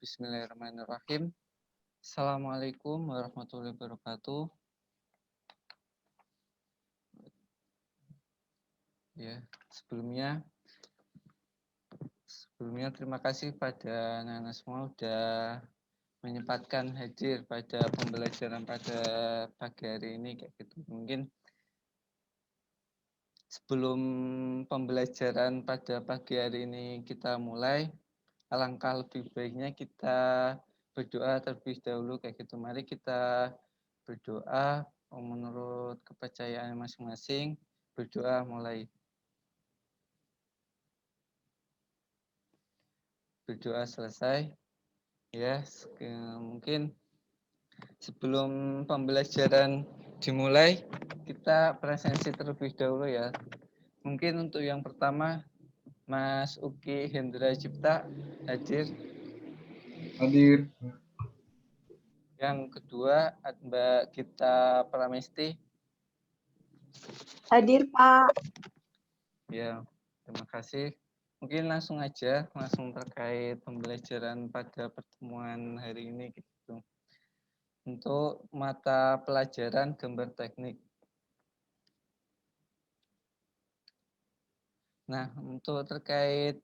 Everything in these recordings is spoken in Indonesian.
Bismillahirrahmanirrahim. Assalamualaikum warahmatullahi wabarakatuh. Ya, sebelumnya terima kasih pada anak-anak semua sudah menyempatkan hadir pada pembelajaran pada pagi hari ini kayak gitu. Mungkin sebelum pembelajaran pada pagi hari ini kita mulai, alangkah lebih baiknya kita berdoa terlebih dahulu kayak gitu. Mari kita berdoa menurut kepercayaan masing-masing. Berdoa mulai. Berdoa selesai. Ya, mungkin sebelum pembelajaran dimulai, kita presensi terlebih dahulu ya. Mungkin untuk yang pertama, Mas Uki Hendra Cipta hadir. Hadir. Yang kedua, Mbak Gita Pramesti. Hadir, Pak. Ya, terima kasih. Mungkin langsung aja, langsung terkait pembelajaran pada pertemuan hari ini gitu. Untuk mata pelajaran gambar teknik. Nah, untuk terkait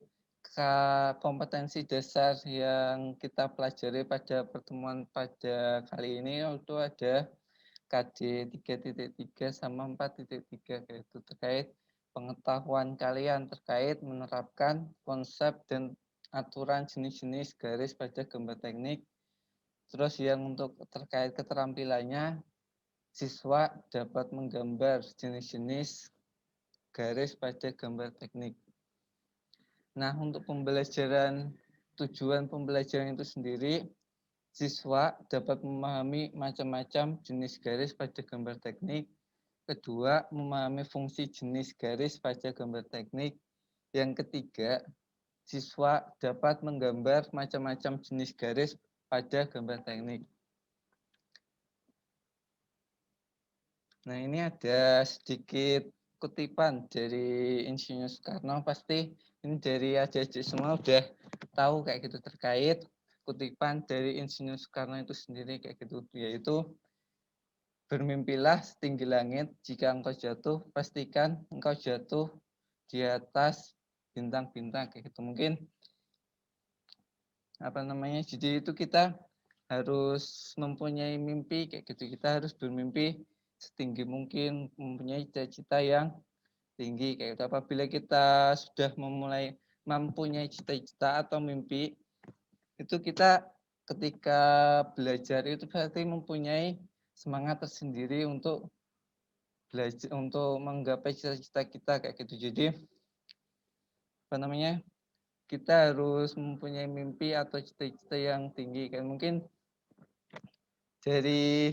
kompetensi dasar yang kita pelajari pada pertemuan pada kali ini itu ada KD 3.3 sama 4.3 yaitu terkait pengetahuan kalian terkait menerapkan konsep dan aturan jenis-jenis garis pada gambar teknik. Terus yang untuk terkait keterampilannya, siswa dapat menggambar jenis-jenis garis pada gambar teknik. Nah, untuk pembelajaran, tujuan pembelajaran itu sendiri, siswa dapat memahami macam-macam jenis garis pada gambar teknik. Kedua, memahami fungsi jenis garis pada gambar teknik. Yang ketiga, siswa dapat menggambar macam-macam jenis garis pada gambar teknik. Nah, ini ada sedikit kutipan dari Insinyur Soekarno. Pasti ini dari adik-adik semua udah tahu kayak gitu terkait kutipan dari Insinyur Soekarno itu sendiri kayak gitu, yaitu bermimpilah setinggi langit, jika engkau jatuh pastikan engkau jatuh di atas bintang-bintang kayak gitu. Mungkin jadi itu kita harus mempunyai mimpi kayak gitu, kita harus bermimpi setinggi mungkin, mempunyai cita-cita yang tinggi kayak gitu. Apabila kita sudah mempunyai cita-cita atau mimpi, itu kita ketika belajar itu berarti mempunyai semangat tersendiri untuk belajar, untuk menggapai cita-cita kita kayak gitu. Jadi kita harus mempunyai mimpi atau cita-cita yang tinggi. Kayak mungkin dari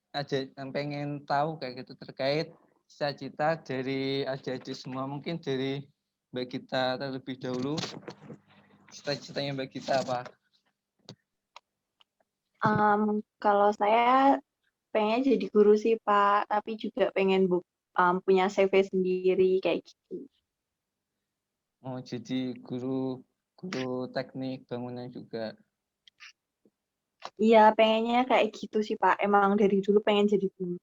adik yang pengen tahu kayak gitu terkait cita-cita dari adik-adik semua, mungkin dari Mbak Gita terlebih dahulu, cita-citanya Mbak Gita apa? Kalau saya pengen jadi guru sih, Pak, tapi juga pengen punya CV sendiri kayak gitu. Oh, jadi guru teknik bangunan juga. Iya, pengennya kayak gitu sih, Pak. Emang dari dulu pengen jadi guru.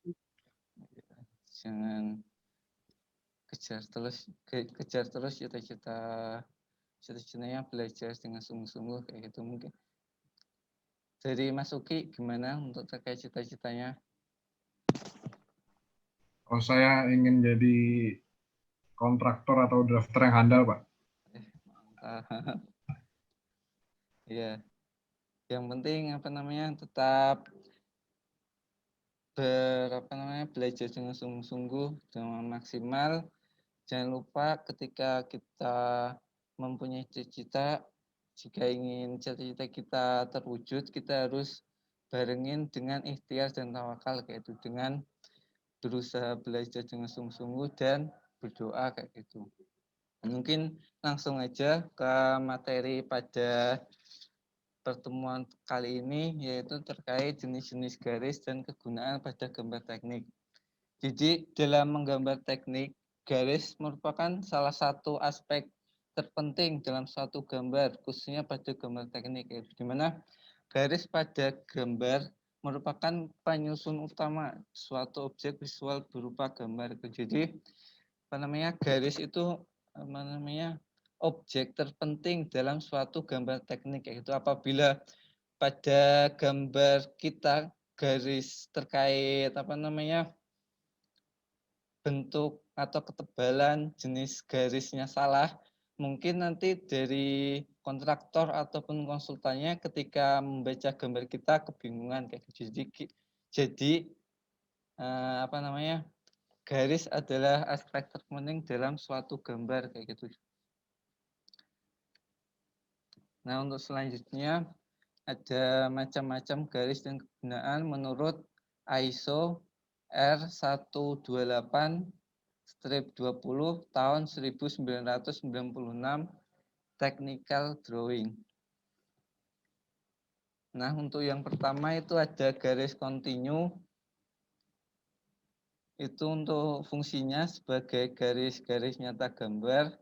Jangan kejar terus cita-citanya, belajar dengan sungguh-sungguh kayak gitu. Mungkin dari Mas Uki gimana untuk terkait cita-citanya? Oh, saya ingin jadi kontraktor atau drafter yang handal, Pak. Mantap. Ya, yang penting tetap belajar dengan sungguh-sungguh, dengan maksimal. Jangan lupa ketika kita mempunyai cita-cita, jika ingin cita-cita kita terwujud, kita harus barengin dengan ikhtiar dan tawakal kayak itu, dengan berusaha belajar dengan sungguh-sungguh dan berdoa kayak gitu. Mungkin langsung aja ke materi pada pertemuan kali ini, yaitu terkait jenis-jenis garis dan kegunaan pada gambar teknik. Jadi dalam menggambar teknik, garis merupakan salah satu aspek terpenting dalam suatu gambar, khususnya pada gambar teknik, di mana garis pada gambar merupakan penyusun utama suatu objek visual berupa gambar. Jadi, garis itu objek terpenting dalam suatu gambar teknik, yaitu apabila pada gambar kita garis terkait bentuk atau ketebalan jenis garisnya salah, mungkin nanti dari kontraktor ataupun konsultannya ketika membaca gambar kita kebingungan kayak gitu. Jadi garis adalah aspek terpenting dalam suatu gambar kayak gitu. Nah, untuk selanjutnya ada macam-macam garis dan kegunaan menurut ISO R128/20 tahun 1996 technical drawing. Nah, untuk yang pertama itu ada garis kontinu. Itu untuk fungsinya sebagai garis-garis nyata gambar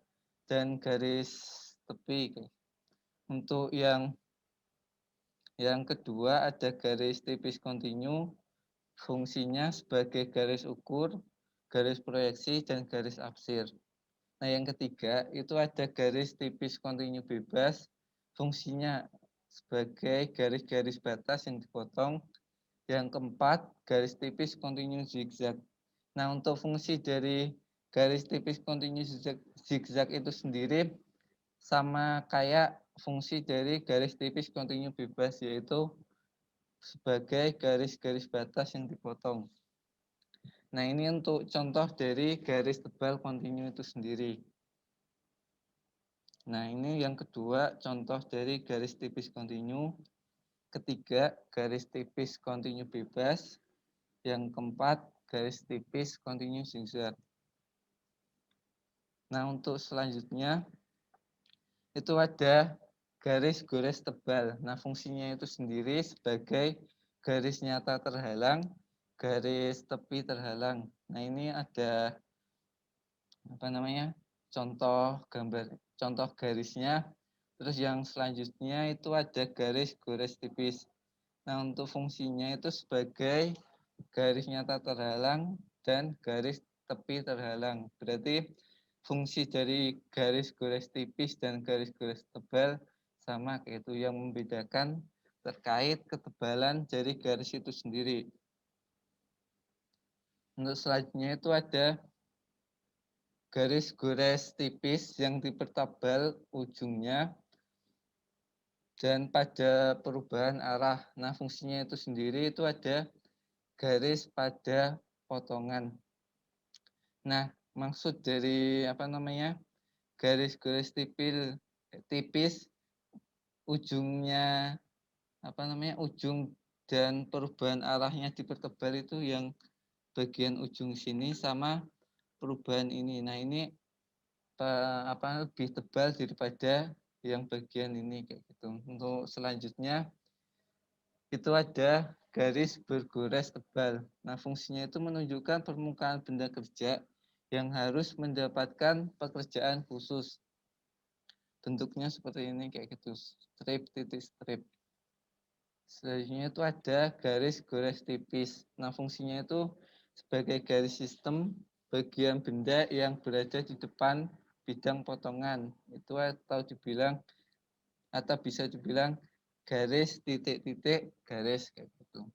dan garis tepi. Untuk yang kedua ada garis tipis kontinu, fungsinya sebagai garis ukur, garis proyeksi, dan garis arsir. Nah, yang ketiga itu ada garis tipis kontinu bebas, fungsinya sebagai garis-garis batas yang dipotong. Yang keempat, garis tipis kontinu zigzag. Nah, untuk fungsi dari garis tipis kontinu zigzag itu sendiri sama kayak fungsi dari garis tipis kontinu bebas, yaitu sebagai garis-garis batas yang dipotong. Nah, ini untuk contoh dari garis tebal kontinu itu sendiri. Nah, ini yang kedua contoh dari garis tipis kontinu. Ketiga, garis tipis kontinu bebas. Yang keempat, garis tipis kontinu zigzag. Nah, untuk selanjutnya itu ada garis gores tebal. Nah, fungsinya itu sendiri sebagai garis nyata terhalang, garis tepi terhalang. Nah, ini ada contoh gambar, contoh garisnya. Terus yang selanjutnya itu ada garis gores tipis. Nah, untuk fungsinya itu sebagai garis nyata terhalang dan garis tepi terhalang. Berarti fungsi dari garis gores tipis dan garis gores tebal sama, yaitu yang membedakan terkait ketebalan dari garis itu sendiri. Untuk selanjutnya itu ada garis gores tipis yang dipertebal ujungnya dan pada perubahan arah. Nah, fungsinya itu sendiri itu ada garis pada potongan. Nah, maksud dari garis-garis tipis ujungnya ujung dan perubahan arahnya dipertebal itu yang bagian ujung sini sama perubahan ini. Nah, ini lebih tebal daripada yang bagian ini kayak gitu. Untuk selanjutnya itu ada garis bergores tebal. Nah, fungsinya itu menunjukkan permukaan benda kerja yang harus mendapatkan pekerjaan khusus. Bentuknya seperti ini kayak gitu, strip titik strip. Selanjutnya itu ada garis gores tipis. Nah, fungsinya itu sebagai garis sistem bagian benda yang berada di depan bidang potongan. Itu atau bisa dibilang garis titik-titik garis kayak gitu.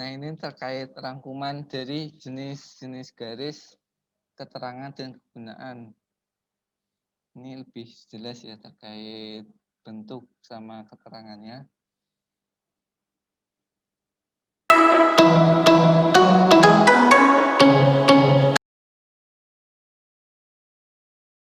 Nah, ini terkait rangkuman dari jenis-jenis garis, keterangan dan kegunaan. Ini lebih jelas ya terkait bentuk sama keterangannya.